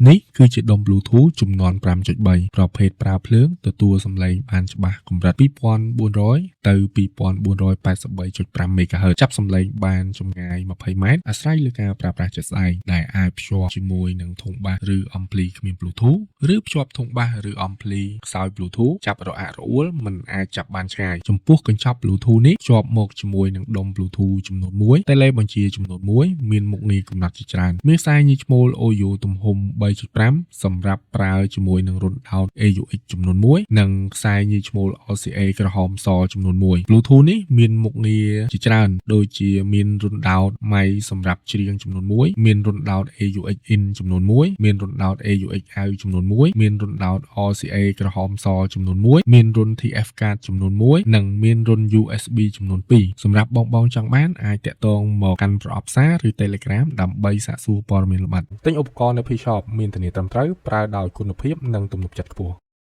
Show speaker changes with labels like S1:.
S1: នេះគឺជាដុំ Bluetooth ចំនួន 5.3 ប្រភេទប្រើភ្លើងទទួលសំឡេងបានច្បាស់កម្រិត 2400 ទៅ 2483.5 MHz ចាប់សំឡេងបានចម្ងាយ 20 ម៉ែត្រអាស្រ័យលើការប្រើប្រាស់ជាក់ស្ដែងដែលអាចភ្ជាប់ជាមួយនឹងធុងបាសឬអំភ្លីគ្មាន Bluetooth ឬភ្ជាប់ធុងបាសឬអំភ្លីខ្សោយ Bluetooth ចាប់រអាក់រអួលមិនអាចចាប់បានឆ្ងាយចំពោះកញ្ចប់ Bluetooth នេះភ្ជាប់មកជាមួយនឹងដុំ Bluetooth ចំនួន1 តេឡេបញ្ជាចំនួន1មានមុខងារកំណត់ជាច្រើនមានខ្សែញីឈ្មោល OU ទំហំ 3.5 សម្រាប់ប្រើជាមួយនឹងរន្ធដោត AUX ចំនួន1និងខ្សែញីឈ្មោល RCA ក្រហមសចំនួន1 Bluetooth នេះមានមុខងារជាច្រើនដូចជាមានរន្ធដោត mic សម្រាប់ច្រៀងចំនួន1មានរន្ធដោត AUX in ចំនួន1មានរន្ធដោត AUX out ចំនួន1មានរន្ធដោត RCA ក្រហមសចំនួន1មានរន្ធ TF card ចំនួន1និងមានរន្ធ USB ចំនួន2សម្រាប់បងចង់បានអាចតាក់ទងមកកាន់ប្រអប់សារឬ Telegram ដើម្បីសាកសួរព័ត៌មានលម្អិតទិញឧបករណ៍នៅ P Shop មានធានាត្រឹមត្រូវប្រើដោយគុណភាពនិងទំនុកចិត្តខ្ពស់